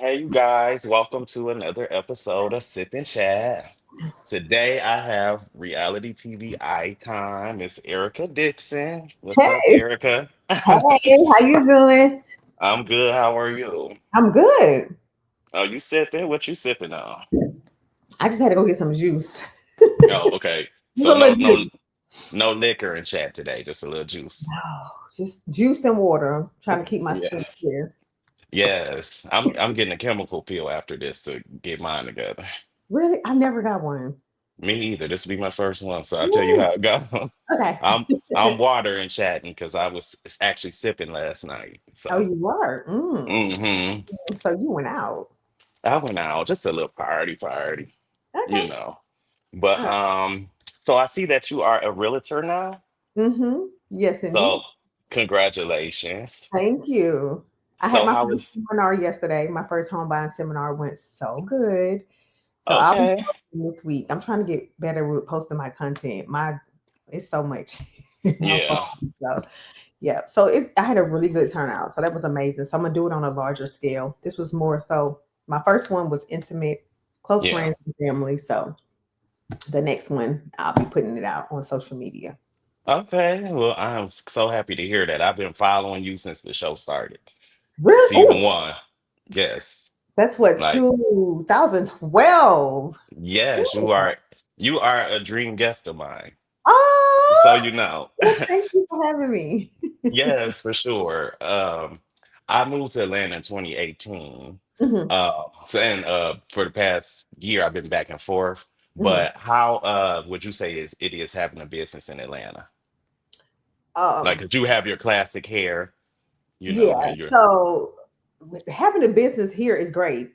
Hey, you guys, welcome to another episode of Sip and Chat. Today I have reality TV icon, Miss Erica Dixon. What's up, Hey, Erica? hey, how you doing? I'm good. How are you? I'm good. Oh, you sipping? What you sipping on? I just had to go get some juice. Oh, okay. Just So a little no juice. no liquor in chat today, just a little juice. Oh, just juice and water. I'm trying to keep my Yeah. skin clear. Yes. I'm getting a chemical peel after this to get mine together. Really? I never got one. Me either. This will be my first one, so I'll tell you Woo. how it go. Okay. I'm I'm water and chatting because I was actually sipping last night. Oh, So you were. hmm So you went out. I went out, just a little party, you Okay. know. But All right. so I see that you are a realtor now. Yes, indeed. So congratulations. Thank you. I had So my how first was seminar yesterday. My first home buying seminar went so good. So I'll be okay? posting this week. I'm trying to get better with posting my content. It's so much in my Yeah, phone. So yeah. So I had a really good turnout. So that was amazing. So I'm gonna do it on a larger scale. This was more so my first one was intimate, close yeah. friends and family. So the next one I'll be putting it out on social media. Okay. Well, I'm so happy to hear that. I've been following you since the show started. Really? Season Oh, one. Yes. that's what Like 2012. yes, you are a dream guest of mine. So Oh, you know. well, thank you for having me. Yes, for sure. I moved to Atlanta in 2018. hmm So and for the past year I've been back and forth. hmm But how would you say it is having a business in Atlanta? Like, Um, 'cause you have your classic hair, yeah. and you're So having a business here is great.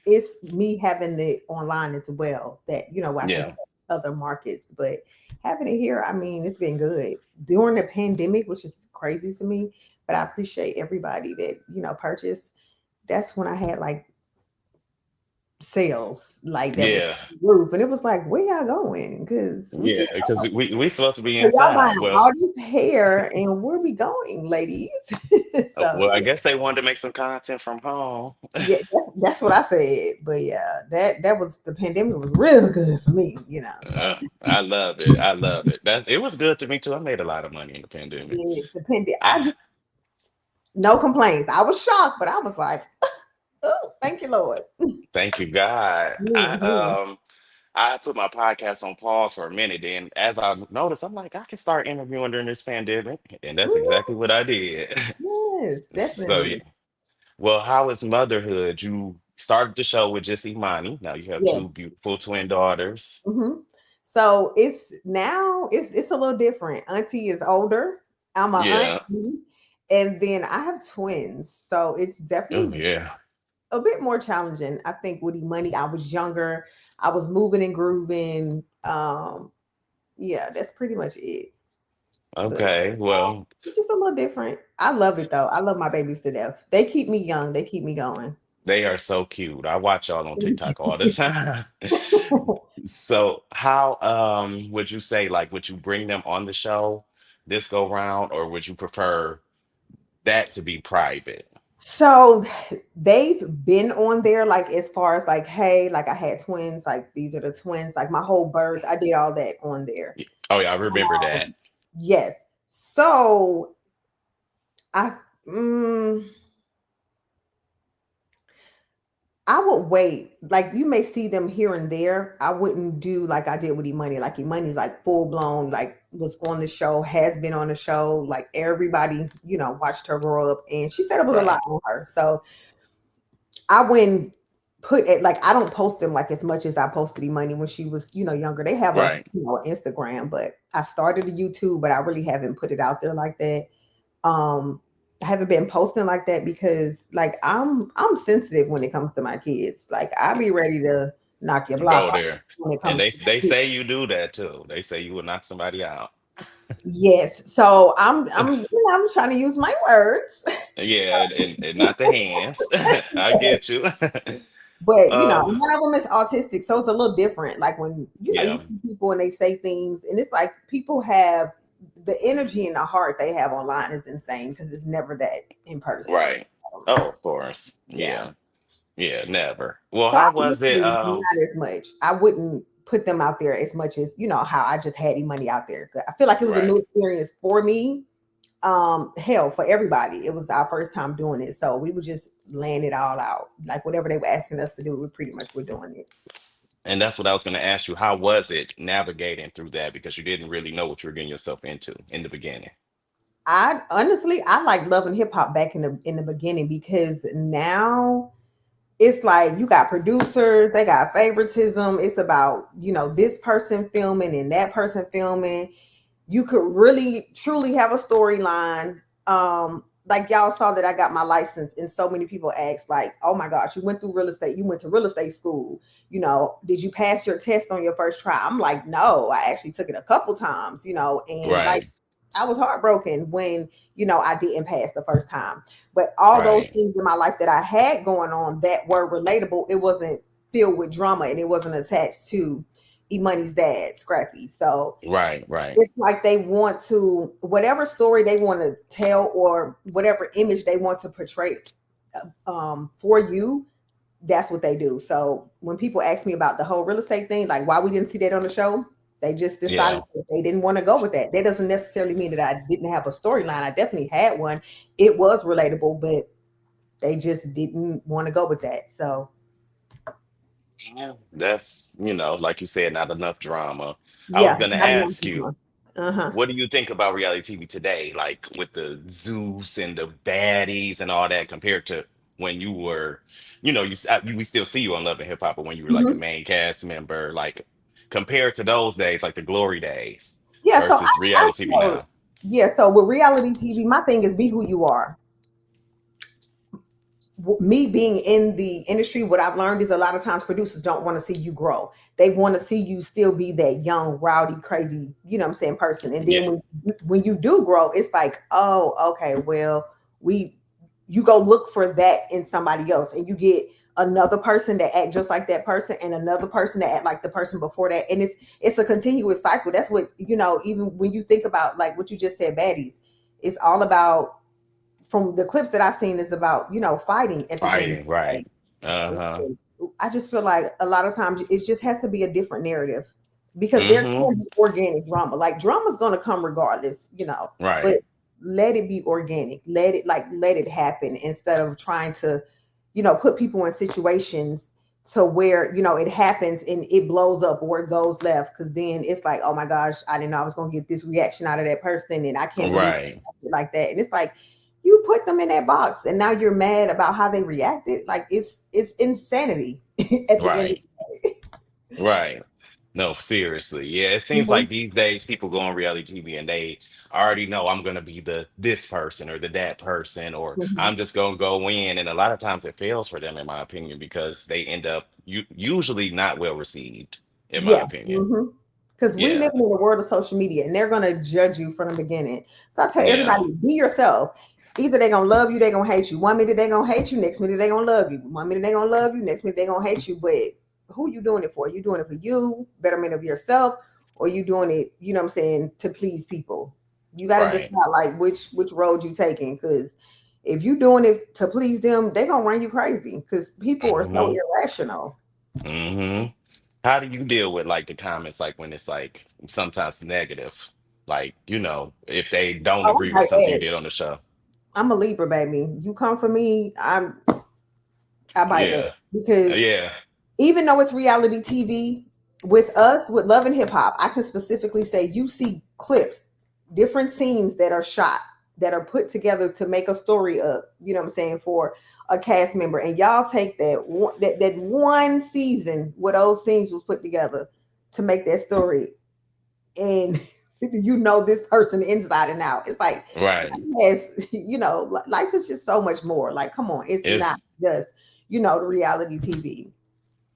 It's me having it online as well that I can yeah. tell other markets, but having it here, I mean, it's been good during the pandemic, which is crazy to me. But I appreciate everybody that purchased. That's when I had like sales like that was Yeah. through the roof, and it was like, where y'all going? Because we Yeah, because we supposed to be so y'all inside. buying Well, all this hair, and where we going, ladies? So well, I yeah. guess they wanted to make some content from home. Yeah, that's what I said. But yeah, that was the pandemic was real good for me, So I love it. I love it. That it was good to me too. I made a lot of money in the pandemic. yeah, depended. I I just no complaints. I was shocked, but I was like, oh, thank you, Lord. thank you, God. Mhm. I put my podcast on pause for a minute. Then, as I noticed, I'm like, I can start interviewing during this pandemic, and that's exactly Mhm. what I did. Yes, So yeah. definitely. Well, how is motherhood? You started the show with just Imani. Now you have Yes. two beautiful twin daughters. So it's a little different. Auntie is older. I'm a Yeah. auntie, and then I have twins. So it's Oh definitely yeah. a bit more challenging. I think with the money, I was younger. I was moving and grooving. Yeah, that's pretty much it. But Okay. Well, it's just a little different. I love it though. I love my babies to death. They keep me young. They keep me going. they are so cute. I watch y'all on TikTok all the time. So how would you say, like, would you bring them on the show this go round, or would you prefer that to be private? So they've been on there, like as far as like, hey, like I had twins, like these are the twins, like my whole birth, I did all that on there. Oh yeah, I remember that. Yes. So I mm, I would wait. Like you may see them here and there. I wouldn't do like I did with Money. Like Money's like full blown, like was on the show, has been on the show. Like everybody, watched her grow up, and she said it was a lot Right. on her. So I wouldn't put it like I don't post them like as much as I posted Money when she was, younger. They have a Right. Instagram, but I started a YouTube, but I really haven't put it out there like that. Um, I haven't been posting like that because like I'm sensitive when it comes to my kids. Like I be ready to knock your block Go off there. when it And comes they to my they kids. say you do that too. They say you will knock somebody out. Yes. So I'm trying to use my words. Yeah, and not the hands. I get you. But Uh, one of them is autistic, so it's a little different. Like when you yeah, see people and they say things, and it's like people have the energy and the heart they have online is insane because it's never that in person. right. Oh, of course. Yeah. Yeah. Yeah, never. Well, So I how would was it? say not as much. I wouldn't put them out there as much as, how I just had money out there. I feel like it was a new Right. experience for me. Hell, for everybody. It was our first time doing it. So we were just laying it all out. Like whatever they were asking us to do, we pretty much were doing it. And that's what I was going to ask you. How was it navigating through that? Because you didn't really know what you were getting yourself into in the beginning. I honestly I like loving hip hop back in the beginning because now it's like you got producers, they got favoritism. It's about, this person filming and that person filming. You could really truly have a storyline. Like y'all saw that I got my license, and so many people asked, like, oh my gosh, you went through real estate, you went to real estate school, did you pass your test on your first try? I'm like, no, I actually took it a couple times, and like Right. I was heartbroken when, I didn't pass the first time. But all those Right. things in my life that I had going on that were relatable, it wasn't filled with drama and it wasn't attached to E Money's dad, Scrappy. So Right. Right. it's like they want to, whatever story they want to tell or whatever image they want to portray for you, that's what they do. So when people ask me about the whole real estate thing, like why we didn't see that on the show, they just decided Yeah. that they didn't want to go with that. That doesn't necessarily mean that I didn't have a storyline. I definitely had one. It was relatable, but they just didn't want to go with that. So Yeah. That's, like you said, not enough drama. I was yeah, going to not enough ask you, drama. Uh-huh. what do you think about reality TV today? Like with the Zeus and the baddies and all that compared to when you were, we still see you on Love and Hip Hop, but when you were like a Hmm. main cast member, like compared to those days, like the glory days Yeah, so versus I reality TV tell, now. yeah, so with reality TV, my thing is be who you are. Me being in the industry, what I've learned is a lot of times producers don't want to see you grow. They want to see you still be that young, rowdy, crazy, what I'm saying, person. And then Yeah. when you do grow, it's like, oh, okay, well, we you go look for that in somebody else, and you get another person that act just like that person, and another person that act like the person before that, and it's a continuous cycle. That's what even when you think about like what you just said, baddies, it's all about from the clips that I've seen is about, fighting at the end. Fighting, right. Uh-huh. I just feel like a lot of times it just has to be a different narrative because there Mm-hmm. can be organic drama. Like drama's gonna come regardless, but Right. let it be organic. Let it happen instead of trying to, put people in situations to where, it happens and it blows up or it goes left. Cause then it's like, oh my gosh, I didn't know I was gonna get this reaction out of that person and I can't believe Right. it like that. And it's like you put them in that box and now you're mad about how they reacted. Like it's insanity at the end of Right. the day. Right. No, seriously. Yeah, it seems Mhm, like these days people go on reality TV and they already know I'm gonna be the this person or the that person, or mhm. I'm just gonna go in. And a lot of times it fails for them, in my opinion, because they end up usually not well received, in my Yeah. opinion. Because we Yeah. live in the world of social media and they're gonna judge you from the beginning. So I tell Yeah. everybody, be yourself. Either they're gonna love you, they're gonna hate you. One minute they're gonna hate you, next minute they're gonna love you. One minute they're gonna love you, next minute they're gonna hate you. But who you doing it for? You doing it for you, betterment of yourself, or you doing it, what I'm saying, to please people. You gotta Right. decide like which road you taking. Cause if you doing it to please them, they're gonna run you crazy because people are so Mm-hmm. irrational. Mm-hmm. How do you deal with like the comments, like when it's like sometimes negative, like if they don't Oh, agree I with something you bite did on the show? I'm a Libra, baby. You come for me, I bite back Yeah. because Yeah. even though it's reality TV, with us, with Love and Hip Hop, I can specifically say you see clips, different scenes that are shot, that are put together to make a story up, what I'm saying, for a cast member. And y'all take that one season where those scenes was put together to make that story and this person inside and out. It's like, Right. yes, life is just so much more. Like, come on, it's not It's just, the reality TV.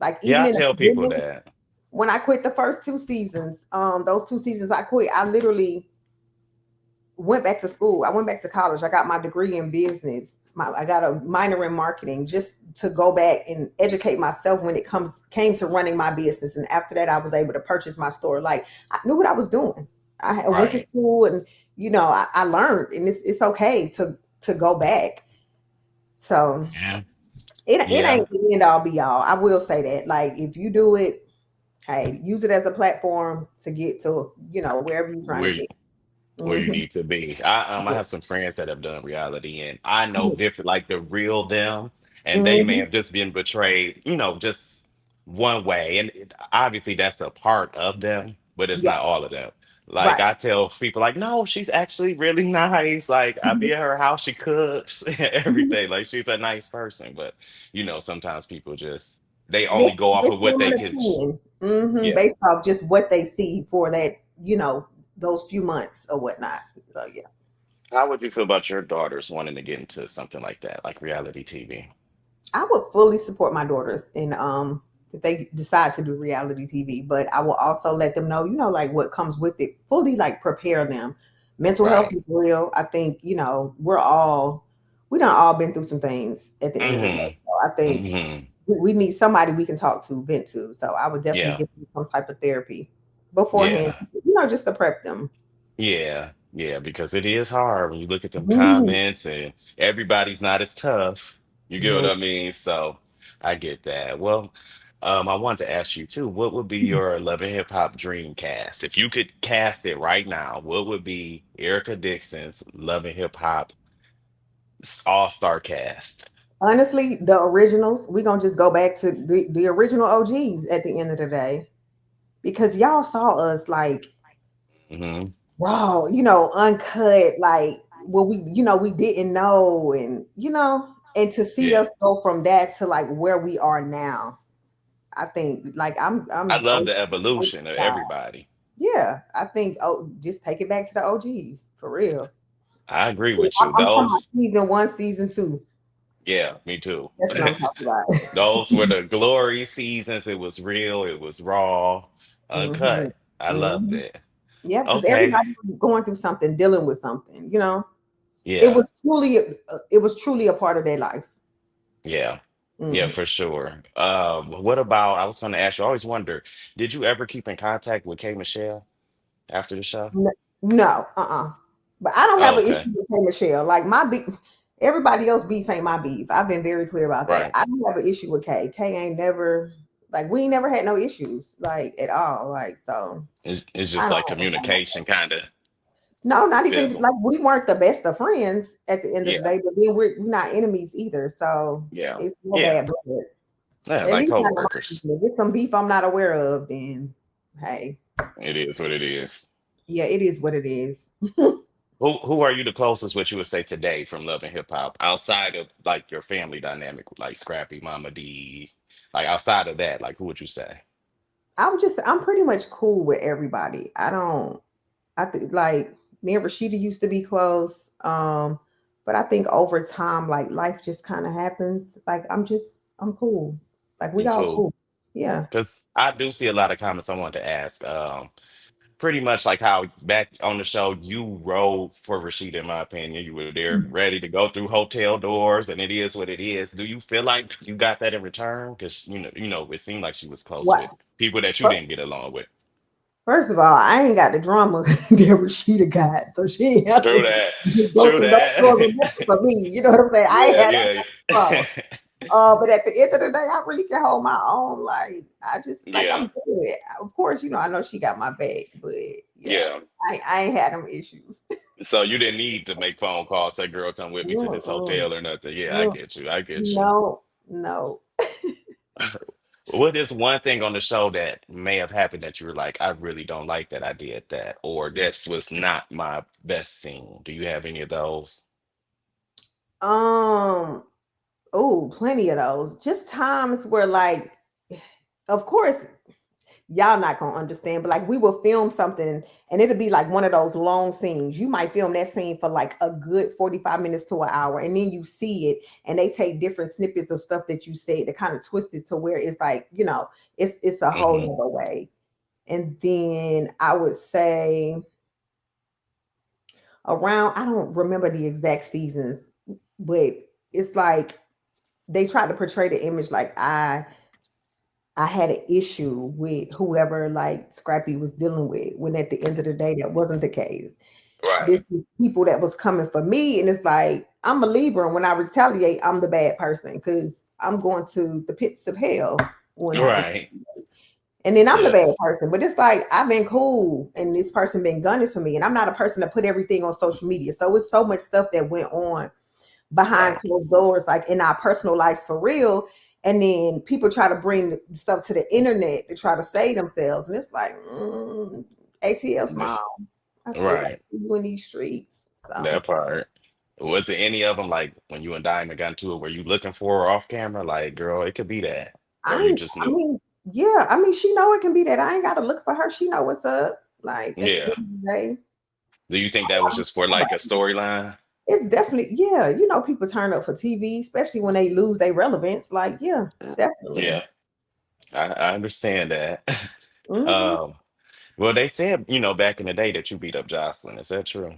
Like yeah, even I in the tell people beginning, that. when I quit the first two seasons, those two seasons I quit, I literally went back to school. I went back to college. I got my degree in business. I got a minor in marketing just to go back and educate myself when it came to running my business. And after that, I was able to purchase my store. Like I knew what I was doing. Went to Right. school and I learned, and it's okay to go back. So Yeah. it Yeah, ain't the end all be all. I will say that. Like if you do it, hey, use it as a platform to get to, wherever you're trying to where get. where you Hmm. need to be. I have some friends that have done reality, and I know different, like the real them, and they may Hmm. have just been betrayed, just one way, and obviously that's a part of them, but it's Yeah, not all of them. Like right. I tell people, like, no, she's actually really nice. Like I Mhm. be at her house, she cooks, Mhm. everything. Like she's a nice person, but sometimes people just they Yeah, only go off they of what form they an can. opinion, Yeah. based off just what they see for that, those few months or whatnot. So yeah. How would you feel about your daughters wanting to get into something like that, like reality TV? I would fully support my daughters in if they decide to do reality TV, but I will also let them know, like what comes with it. Fully like prepare them. Mental health Right. is real. I think, we done all been through some things at the end of the day. Mm-hmm. So I think Mm-hmm. we need somebody we can talk to, vent to. So I would definitely Yeah. give them some type of therapy beforehand, Yeah. just to prep them. Yeah. Yeah. Because it is hard when you look at them Mhm. comments and everybody's not as tough. You get what No. I mean? So I get that. Well, I wanted to ask you too, what would be your Love and Hip Hop dream cast? If you could cast it right now, what would be Erica Dixon's Love and Hip Hop all-star cast? Honestly, the originals, we're gonna just go back to the original OGs at the end of the day. Because y'all saw us like Mm-hmm. raw, uncut, like what we didn't know, and and to see Yeah. us go from that to like where we are now, I think like I love I'm the evolution of everybody. yeah, I think just take it back to the OGs for real. I agree Yeah, with you. I'm talking about Those, season one, season two. yeah, me too. That's what I'm talking about. Those were the glory seasons. It was real, it was raw, Hmm. uncut. I loved Hmm. it. Yeah, because Okay. everybody was going through something, dealing with something. It Yeah. was truly, a part of their life. Yeah. Yeah, Hmm. for sure. What about, I was going to ask you, I always wonder, did you ever keep in contact with K Michelle after the show? No, But I don't have Oh, an okay. issue with K Michelle. Like my beef, everybody else beef ain't my beef. I've been very clear about that. Right. I don't have an issue with K. K ain't never like we ain't never had no issues like at all. Like so, It's I just don't like have a problem. communication kind of No, not even fizzle. like we weren't the best of friends at the end of the Yeah. day, but then we're not enemies either. So Yeah. it's no Yeah. bad blood. Yeah, At like least not in my co-workers. business. If it's some beef I'm not aware of, then hey, It is what it is. yeah, it is what it is. Who are you the closest, what you would say today from Love and Hip Hop, outside of like your family dynamic, like Scrappy, Mama D, like outside of that, like who would you say? I'm pretty much cool with everybody. I think like me and Rashida used to be close. But I think over time, like life just kind of happens. Like I'm cool. Like we You all cool? cool. Yeah. Because I do see a lot of comments I wanted to ask. Pretty much like how back on the show you rode for Rashida, in my opinion. You were there ready to go through hotel doors, and it is what it is. Do you feel like you got that in return? Because it seemed like she was close What? with people that you didn't First get along with. first of all, I ain't got the drama that Rashida got. So she ain't have to True that. go True through those doors that. or nothing for me. You know what I'm saying? I ain't Yeah, had that yeah, drama. But at the end of the day, I really can hold my own. Like I just like I'm yeah, good. Of course, I know she got my back, but yeah, yeah. I ain't had them issues. So you didn't need to make phone calls, say, "Girl, come with me to this Mm-mm. hotel" or nothing. Yeah, I Mm. get you. I get you. No, no. What is one thing on the show that may have happened that you were like, I really don't like that I did that, or this was not my best scene? Do you have any of those? Um. Oh, plenty of those. Just times where, like, of course, y'all not gonna understand, but like we will film something and it'll be like one of those long scenes. You might film that scene for like a good 45 minutes to an hour, and then you see it and they take different snippets of stuff that you said to kind of twist it to where it's like, it's a whole Hmm. other way. And then I would say around, I don't remember the exact seasons, but it's like they tried to portray the image like I had an issue with whoever like Scrappy was dealing with, when at the end of the day that wasn't the case. Right. This is people that was coming for me, and it's like I'm a Libra, and when I retaliate, I'm the bad person because I'm going to the pits of hell when I Right. and then I'm the Yeah. bad person. But it's like I've been cool and this person been gunning for me. And I'm not a person to put everything on social media. So it's so much stuff that went on behind Right. closed doors, like in our personal lives for real. And then people try to bring the stuff to the internet to try to save themselves. And it's like, ATL small. I still got Right. to see you in these streets. So That part. Was it any of them like when you and Diamond got into it? Were you looking for her off camera? Like, girl, it could be that, or you just I knew? mean, yeah, I mean, she know it can be that. I ain't got to look for her. She know what's up. Like at the end Yeah. of the day, Do you think that was just for like a storyline? it's definitely, yeah. You know, people turn up for TV, especially when they lose their relevance. Like, yeah, definitely. Yeah, I understand that. Hmm. Um, well, they said, back in the day that you beat up Jocelyn. Is that true?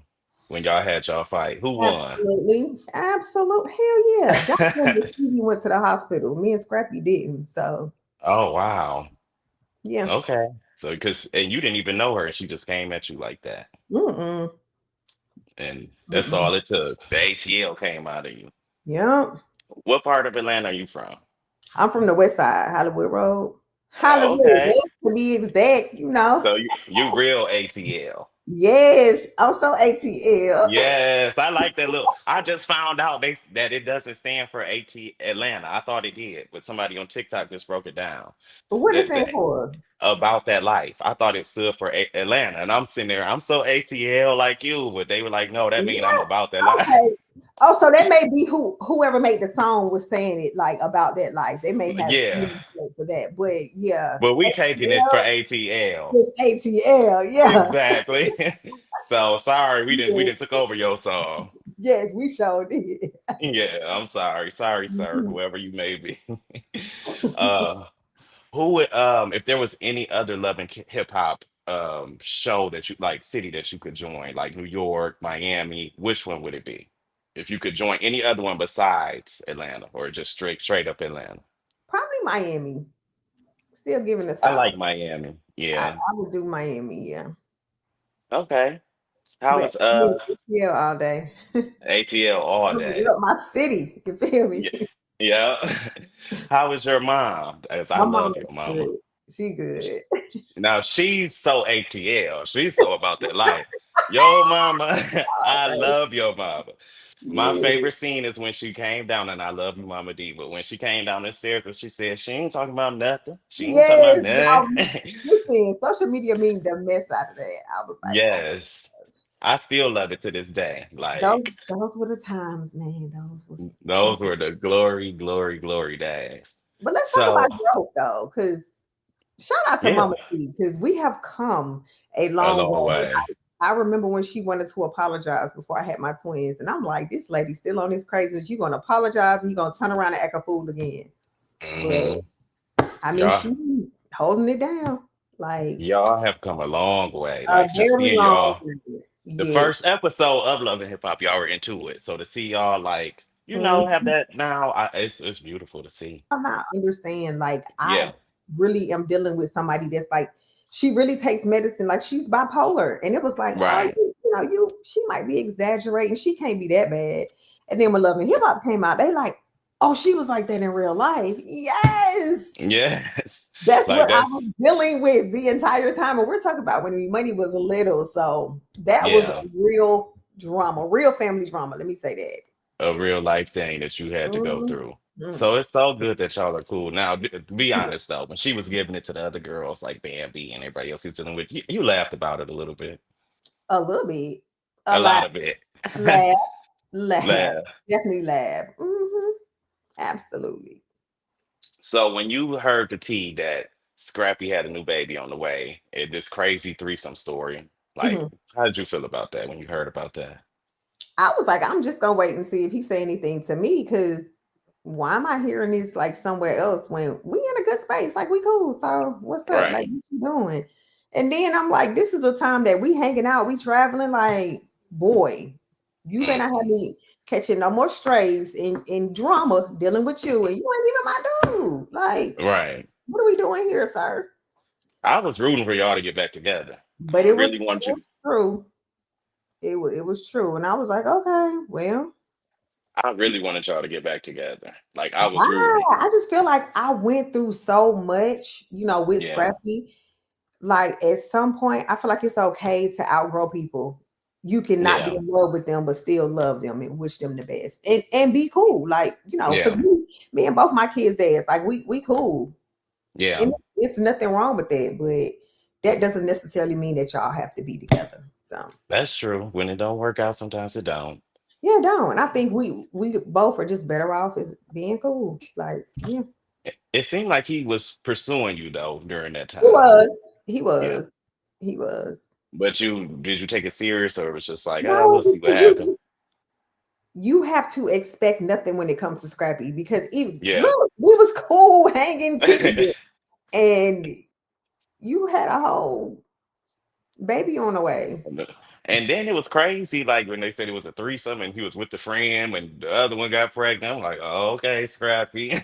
When y'all had y'all fight, who won? Absolutely, absolute. Hell yeah. Jocelyn was he went to the hospital. Me and Scrappy didn't. So Oh, wow. yeah. Okay. So, and you didn't even know her, and she just came at you like that. Mm-mm. And that's Mm-mm. all it took. The ATL came out of you. Yeah. What part of Atlanta are you from? I'm from the West Side, Hollywood Road. Oh, Hollywood okay. West to be exact. You know. So you real ATL. Yes. Also ATL. Yes, I like that little. I just found out that it doesn't stand for AT Atlanta. I thought it did, but somebody on TikTok just broke it down. What is That that that for? about that life. I thought it stood for Atlanta, and I'm sitting there. I'm so ATL like you, but they were like, no, that mean I'm What? about that life. Okay. Oh, so that may be whoever made the song was saying it like about that life. They may have Yeah, mistake for that, but yeah, but we taking it for ATL ATL. is ATL. Yeah, Exactly. So sorry, we yeah. didn't took over your song. Yes, we sure did. Yeah, I'm sorry. Sorry, sir, Mhm. whoever you may be. uh Who would if there was any other love and hip hop show that you like city that you could join, like New York, Miami, which one would it be? If you could join any other one besides Atlanta or just straight up Atlanta. Probably Miami. Still giving the I South. like Miami. I, Yeah. I would do Miami, yeah. Okay. How But is I mean, ATL all day. ATL all day? Rep my city. You feel me? Yeah. Yeah. How is your mom? As I My mom love your is mama. good. She good. Now she's so ATL. She's so about that life. Yo, mama, I Okay. love your mama. My Yeah. favorite scene is when she came down, and I love you, Mama D. But when she came down the stairs and she said she ain't talking about nothing. She ain't talking Yes, about y'all. nothing. Listen, social media mean the mess out of that. I was like, oh, Yes, I still love it to this day. Like those were the times, man. Those was the those times. were the glory, glory, glory days. But let's talk So about growth though, because shout out to yeah, Mama T, because we have come a a long long way. way. I remember when she wanted to apologize before I had my twins, and I'm like, this lady still on this craziness. You gonna apologize, and you gonna turn around and act a fool again. But Hmm. I mean, Y'all, she holding it down like y'all have come a long way. a Like just very seeing long y'all. way. The Yeah. first episode of Love and Hip Hop, y'all were into it. So to see y'all like, have Mhm. that now, it's beautiful to see. I'm not understand. Like I Yeah, really am dealing with somebody that's like she really takes medicine. Like she's bipolar, and it was like, oh, right. she might be exaggerating. She can't be that bad. And then when Love and Hip Hop came out, they like, oh, she was like that in real life. Yes, Yes. that's Like what I was that's dealing with the entire time. And we're talking about when the money was little, so that was a yeah, real drama, real family drama. Let me say that. a real life thing that you had to go Mhm. through. Mm. So it's so good that y'all are cool. Now, be honest though, when she was giving it to the other girls like Bambi and everybody else who's dealing with, you laughed about it a little bit, A little bit, a a lot. lot of it. Laugh, laugh, Laugh. definitely laugh. Absolutely. So when you heard the tea that Scrappy had a new baby on the way, this crazy threesome story, like Mhm. how did you feel about that when you heard about that? I was like, I'm just gonna wait and see if he say anything to me because why am I hearing this like somewhere else when we in a good space? Like we cool. So what's up? Like Right. what you doing? And then I'm like, this is the time that we hanging out, we traveling. Like, boy, you better not have Hmm. me catching no more strays in drama dealing with you, and you ain't even my dude. Like, Right. what are we doing here, sir? I was rooting for y'all to get back together. But I it really it wanted you. was true. It was true, and I was like, okay, well. I really wanted y'all to get back together. Like I was rooting. Why? I just feel like I went through so much, with Yeah, Scrappy. Like at some point, I feel like it's okay to outgrow people. You cannot be yeah, in love with them, but still love them and wish them the best, and be cool. Like because yeah, me and both my kids' dads, like we cool, yeah. and it's nothing wrong with that. But that doesn't necessarily mean that y'all have to be together. So That's true. When it don't work out, sometimes it don't. yeah, don't. I think we both are just better off as being cool. Like yeah, It seemed like he was pursuing you though during that he time. was, he Yeah. was, he was. But did you take it serious or it was just like, ah, No, we'll see what because you happens? just you have to expect nothing when it comes to Scrappy because even Yeah. look, we was cool, hanging, kicking it, and you had a whole baby on the way. And then it was crazy, like when they said it was a threesome and he was with the friend when the other one got pregnant. I'm like, oh, okay, Scrappy,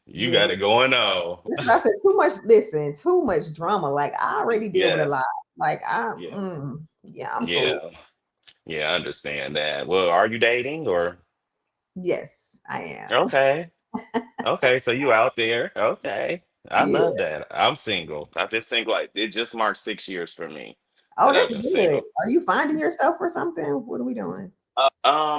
you Yeah, got it going on. that's what I said. Too much, listen, too much drama. Like I already deal with a lot. Yes. Like Yeah. yeah, I'm cool. Yeah. Yeah, I understand that. Well, are you dating or Yes, I am. okay. Okay, so you out there. Okay. I love Yeah. that. I'm single. I've been single. Like, it just marked 6 years for me Oh, that I've that's been good. single. Are you finding yourself or something? What are we doing?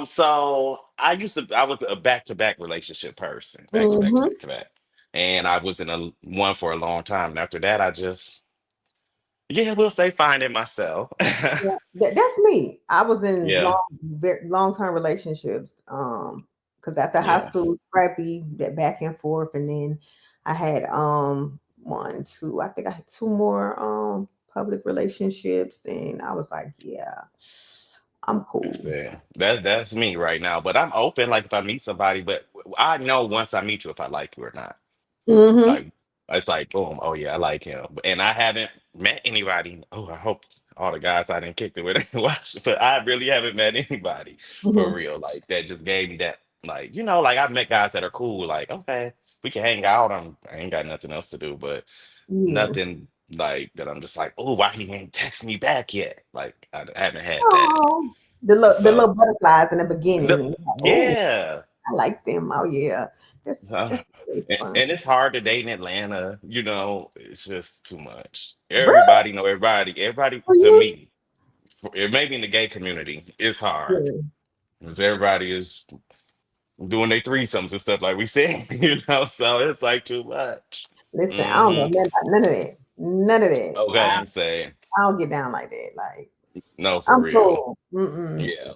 So I was a back-to-back relationship person, back to back to Mm-hmm. back to back. And I was in a one for a long time. And after that, I just, yeah, we'll say finding myself. Yeah, that's me. I was in Yeah. long term relationships. Because after high Yeah. school, scrappy, that back and forth, and then I had one, two. I think I had two more public relationships, and I was like, yeah, I'm That's cool. it. That's me right now. But I'm open, like if I meet somebody, but I know once I meet you if I like you or not. Mm-hmm. Like it's like boom, oh yeah, I like him. And I haven't met anybody. Oh, I hope all the guys I didn't kick it with watch, but I really haven't met anybody for Mm-hmm. real. Like that just gave me that like, like I've met guys that are cool, like, okay, we can hang out. I ain't got nothing else to do, but Yeah. nothing like that I'm just like, oh, why he ain't text me back yet? Like I haven't had that. Oh, the So little butterflies in the beginning. the- It's like, oh, yeah. I like them. Oh yeah, Uh, that's always fun. and it's hard to date in Atlanta, it's just too much. Really? Everybody know everybody. Everybody For to you? me, it may be in the gay community, it's hard. Yeah. Because everybody is doing their threesomes and stuff like we said, so it's like too much. Listen, I don't know Hmm. nothing about none of that. None of that. Okay, say I don't get down like that. Like no for I'm real. cool. Mm-mm. Yeah.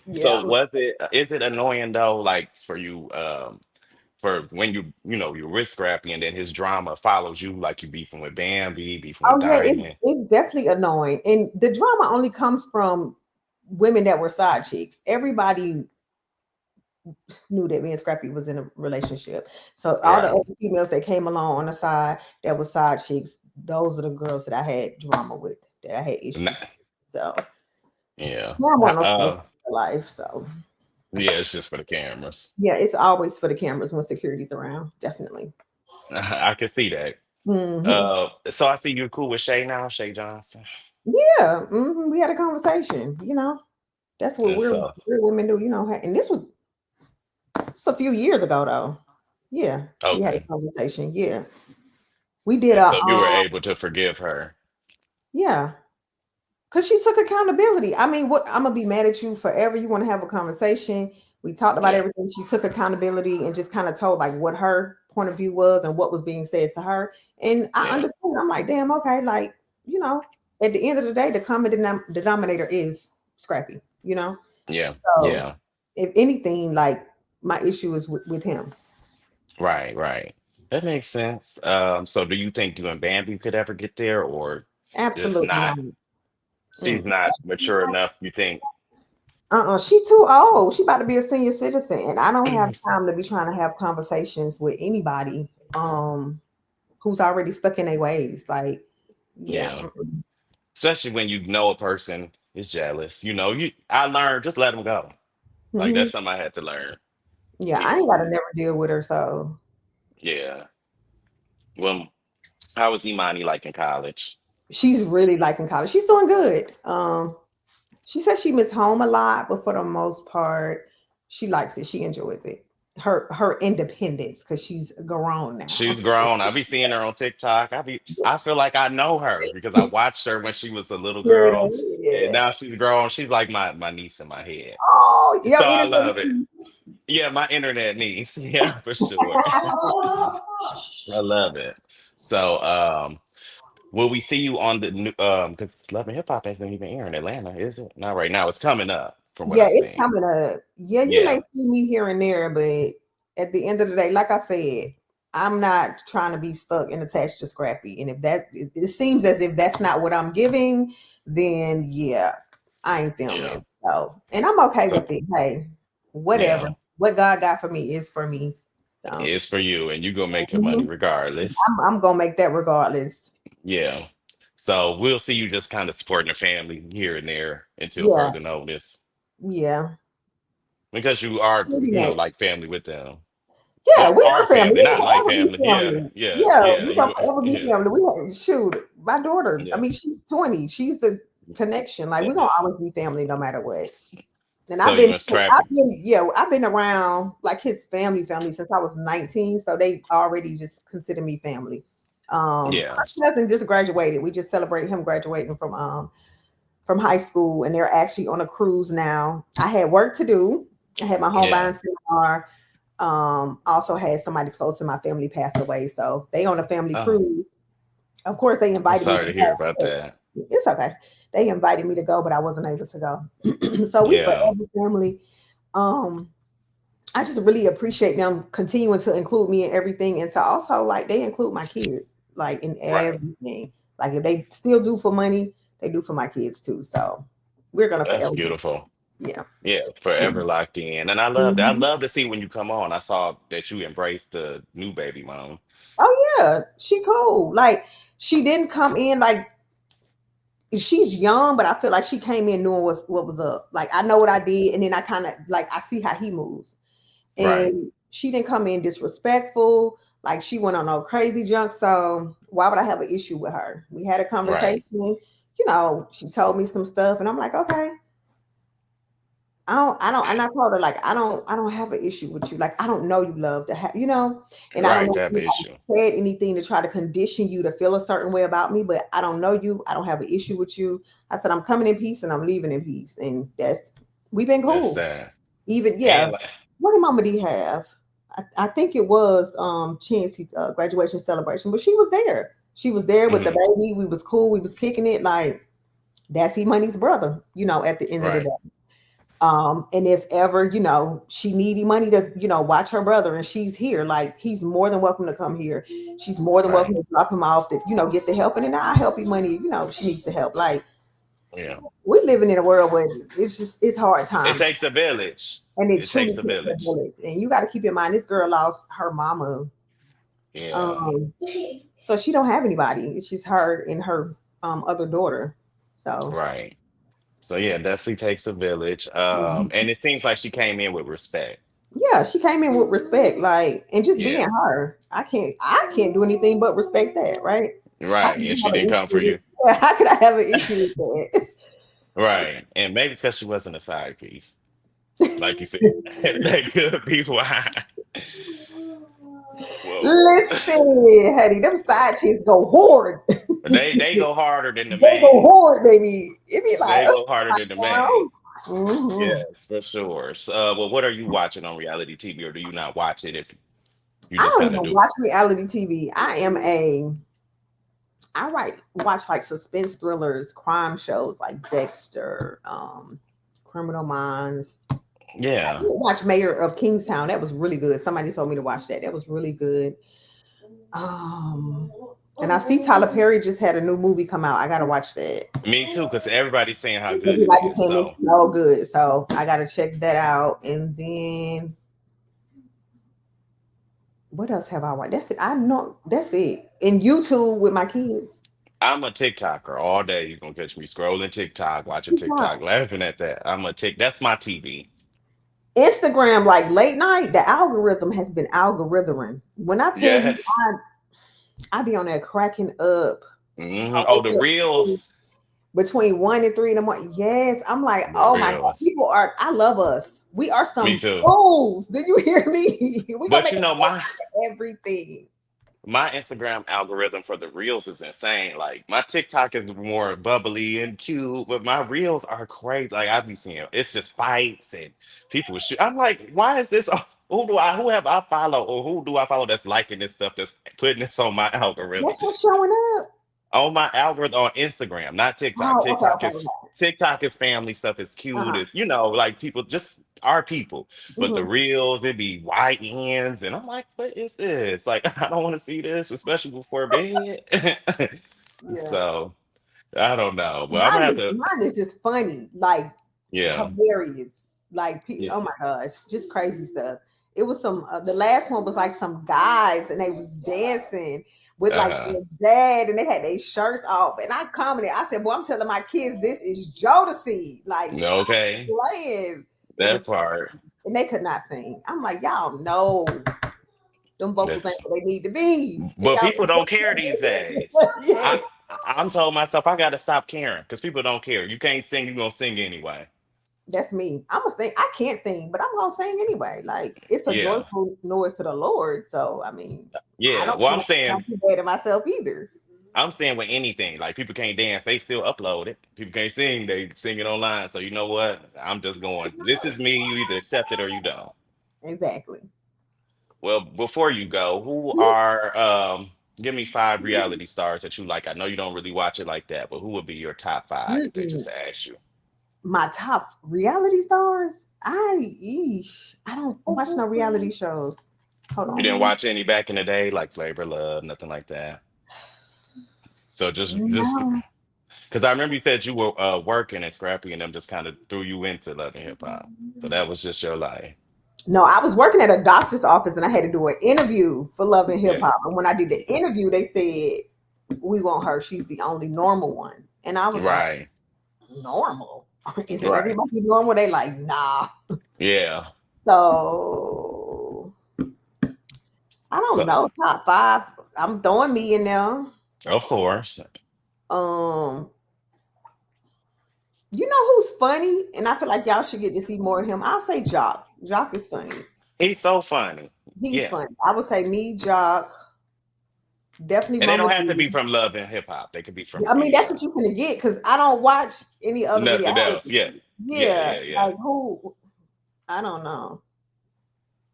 Yeah. So is it annoying though, like for you, for when you're with Scrappy and then his drama follows you, like you beefing with Bambi, beefing with Oh yeah, it's Diamond. it's definitely annoying. And the drama only comes from women that were side chicks. Everybody knew that me and Scrappy was in a relationship. So all the Right. other females that came along on the side that was side chicks, those are the girls that I had drama with, that I had issues Nah, with. So yeah. yeah, I'm one of those people in life. So Yeah, it's just for the cameras. yeah, it's always for the cameras when security's around. Definitely. I can see that. Hmm. So I see you're cool with Shay now, Shay Johnson. Yeah, we had a conversation. That's what And so, we're women do. And this was just a few years ago, though. Yeah, we had a okay. conversation. Yeah, we did And a so you were able to forgive her. yeah, because she took accountability. I mean, what I'm gonna be mad at you forever. You want to have a conversation? We talked about Yeah. everything. She took accountability and just kind of told like what her point of view was and what was being said to her. And I Yeah. understood. I'm like, damn, okay, like you know, at the end of the day, the common denominator is Scrappy. Yeah. So Yeah. if anything, like my issue is with him. Right, right. That makes sense. So do you think you and Bambi could ever get there or just Absolutely not? not. She's not mature enough, you think? She too old. She about to be a senior citizen, and I don't have time to be trying to have conversations with anybody who's already stuck in their ways. Like, yeah, Yeah. Especially when you know a person is jealous. I learned just let them go. Like hmm that's something I had to learn. yeah, I ain't Yeah. got to never deal with her. So Yeah. Well, how was Imani like in college? she's really liking college. She's doing good. She said she missed home a lot, but for the most part, She likes it. She enjoys it. Her independence because she's grown now. She's grown. I be seeing her on TikTok. I feel like I know her because I watched her when she was a little Yeah, girl, and yeah. now she's grown. She's like my niece in my head. Oh, your So I love it. internet. Yeah, my internet niece. Yeah, for sure. I love it. So will we see you on the new because Love and Hip Hop hasn't even aired in Atlanta, is it? Not right now. It's coming up from what Yeah, I it's seen. coming up. Yeah, you may Yeah, see me here and there, but at the end of the day, like I said, I'm not trying to be stuck and attached to Scrappy. And if it seems as if that's not what I'm giving, then yeah, I ain't yeah. filming. So, and I'm okay So with it. Hey, whatever. yeah, What God got for me is for me. So, it's for you and you gonna make your money mhm, regardless. I'm gonna make that regardless. Yeah. So we'll see you just kind of supporting the family here and there until Yeah, further notice. yeah, Because you are, pretty much. like family with them. Yeah, Or we are are family. family, We not gonna like forever be family. Yeah, family. yeah, Yeah, yeah. we gonna You forever be yeah, family. We have shoot my daughter. I yeah. mean, she's 20. She's the connection. Like we're Yeah. gonna always be family no matter what. And So you and I've Scrappy. been, yeah, I've been around like his family since I was 19. So they already just consider me family. Yeah. Her cousin just graduated. We just celebrated him graduating from high school, and they're actually on a cruise now. I had work to do. I had my home Yeah. buying seminar. Also had somebody close to my family pass away, so they on a family Oh, cruise. Of course, they I'm invited me sorry to to hear go. about But that. it's okay. They invited me to go, but I wasn't able to go. So we Yeah. forever family. Um, I just really appreciate them continuing to include me in everything, and to also like they include my kids like in Right. everything. Like if they still do for money, they do for my kids too. So we're gonna That's forever, beautiful. yeah. Yeah, forever locked in. And I love that. I Mhm. love to see when you come on. I saw that you embraced the new baby mom. Oh yeah, she cool. Like she didn't come in like she's young, but I feel like she came in knowing what was up. Like I know what I did, and then I kind of like I see how he moves, Right. and she didn't come in disrespectful. Like she went on no crazy junk. So why would I have an issue with her? We had a Right. conversation. She told me some stuff, and I'm like, okay, and I told her like I don't have an issue with you. Like I don't know you love to have, and I don't Right. know To if have an anybody issue. said anything to try to condition you to feel a certain way about me, but I don't know you. I don't have an issue with you. I said I'm coming in peace and I'm leaving in peace, and we've been That's cool. sad. Even yeah, And like, what did Mama D have? I think it was Chancy's graduation celebration, but she was there. She was there with the mhm, baby. We was cool. We was kicking it like that's E Money's brother. At the end of the right. day. And if ever, she needy money to, watch her brother and she's here, like he's more than welcome to come here. She's more than welcome Right. to drop him off to, get the help. And then I'll help you money, if she needs the help. Like Yeah. we living in a world where it's hard It times. takes a village. And it It truly takes a takes a village. village. And you got to keep in mind this girl lost her mama. Yeah. Um, so she don't have anybody. It's just her and her other daughter. So Right. So yeah, definitely takes a village. And it seems like she came in with respect. yeah, she came in with respect, like, and just being Yeah. her. I can't do anything but respect that, right? How Right. could And I she have an didn't come issue for with? you. Yeah, how could I have an issue with that? Right. And maybe it's because she wasn't a side piece. Like you said. That could be why. Well, Listen, honey, them side chicks go hard. they go harder than the They go main. hard, baby. It be like, They go harder than the main. oh, hmm Yes, for sure. So, well, what are you watching on reality TV, or do you not watch it if you I just don't kind even of do? watch reality TV. I watch like suspense thrillers, crime shows like Dexter, Criminal Minds. I Yeah. did watch Mayor of Kingstown. That was really good. Somebody told me to watch that. That was really good. Um, and I see Tyler Perry just had a new movie come out. I gotta watch that. Me too, because everybody's saying how good it Everybody's is. saying it's So, so good, so I gotta check that out. And then what else have I watched? That's it. I know that's it. And YouTube with my kids. I'm a TikToker all day. You're gonna catch me scrolling TikTok, watching TikTok, laughing at that. That's my TV. Instagram, like late night, the algorithm has been algorithming. When I tell you, Yes. I be on there cracking up. Oh, the I reels. between 1 and 3 in the morning. Yes, I'm like, The oh my god, reels. people are. I love us. We are Me some too. fools. Did you hear me? We gonna But make you it know, everything. my Instagram algorithm for the reels is insane. Like my TikTok is more bubbly and cute, but my reels are crazy. Like I be seeing it's just fights and people shoot. I'm like, why is this? Who have I follow or who do I follow that's liking this stuff that's putting this on my algorithm? That's what's showing up. On my algorithm on Instagram, not TikTok. Oh, okay, okay, okay. TikTok is family stuff. It's Uh cute. huh. It's like people just are people. But the Hmm. reels, they be white ends, and I'm like, what is this? Like, I don't want to see this, especially before bed. Yeah. So I don't know, but I'm gonna have to. Mine is just funny, like Yeah, hilarious. Like, yeah, oh my gosh, just crazy stuff. It was some. The last one was like some guys, and they was dancing with like uh-huh. their dad, and they had their shirts off. And I commented, I said, "Well, I'm telling my kids this is Jodeci. Like, stop Okay, playing." It that was, part. and they could not sing. I'm like, y'all know them vocals That's, ain't where they need to be, and but people don't care these days. y'all. Yeah. I'm told myself I got to stop caring because people don't care. You can't sing, you're gonna sing anyway. That's me. I'm gonna sing. I can't sing, but I'm gonna sing anyway. Like it's a Yeah. joyful noise to the Lord. So I mean, I Yeah, don't well, feel like I'm too bad at myself either. I'm saying with anything, like people can't dance, they still upload it. People can't sing, they sing it online. So you know what? I'm just going. This is me. You either accept it or you don't. Exactly. Well, before you go, who are give me 5 reality stars that you like? I know you don't really watch it like that, but who would be your top five if they Mm-mm. just asked you? My top reality stars. I don't watch no reality shows. Hold You didn't on. watch any back in the day, like Flavor Love, nothing like that. So just No, because I remember you said you were working at Scrappy and them just kind of threw you into Love and Hip Hop. So that was just your life. no. I was working at a doctor's office and I had to do an interview for Love and Hip Yeah. Hop. And when I did the interview, they said we want her. She's the only normal one. And I was like, Right. normal? Is Right. everybody normal? They like, nah. Yeah. So I don't So know. Top five. I'm throwing me in there. of course. Um, you know who's funny, and I feel like y'all should get to see more of him. I'll say Jock. Jock is funny. He's so funny. He's Yeah. funny. I would say me, Jock, definitely And they Mama don't have to D. be from Love and Hip Hop. They could be from I mean, that's any what you're gonna get because I don't watch any other nothing else. reality. Yeah. Yeah, Yeah, yeah, yeah. like who? I don't know.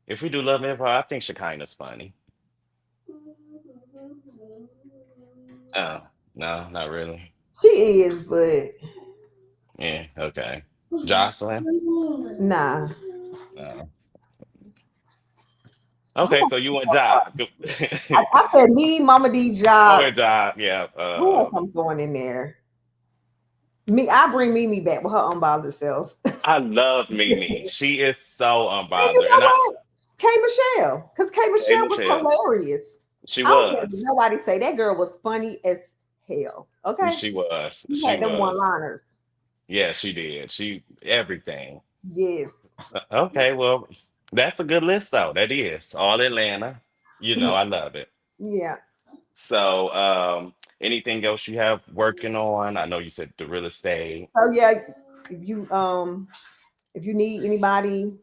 If we do Love and Hip Hop, I think Shekinah's funny. Oh, no, not really. She is, but Yeah, okay. Jocelyn? nah. No. Who Okay, so you want Job. I said me, Mama D, Oh, Jock. and Job, yeah. Who else I'm throwing in there? Me, I bring Mimi back with her unbothered self. And I love Mimi. She is so you unbothered. know And what? K Michelle, because K hey, Michelle was Michelle, hilarious. she I don't care what was. nobody say. That girl was funny as hell. Okay, She was. she She had them one was. liners. Yeah, she did. She everything. Yes. Okay, well, that's a good list though. That is. All Atlanta. Mhm. I love it. Yeah. So, anything else you have working on? I know you said the real estate. So yeah, if you need anybody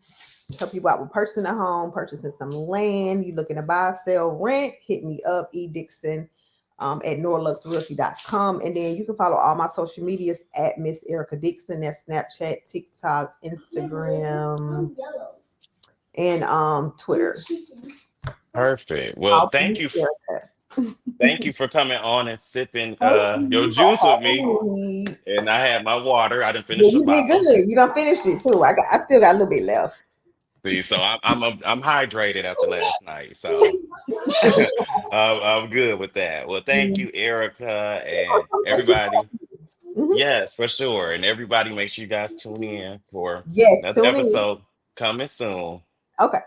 help you out with purchasing a home, purchasing some land, you looking to buy, sell, rent, hit me up, E. Dixon at norluxrealty.com. And then you can follow all my social medias at Miss Erica Dixon. That's Snapchat, TikTok, Instagram, and Twitter. Perfect. Well, All for Miss Erica. thank you for coming on and sipping Thank your you for juice with having me. me. And I had my water. I didn't Yeah, finish the you did bottle. good. You done finished it too. I still got a little bit left. See, so I'm hydrated after last night. So I'm good with that. Well, thank Mhm. you, Erica, and everybody. Yes, for sure. And everybody, make sure you guys tune in for Yes, another tune in. episode coming soon. Okay.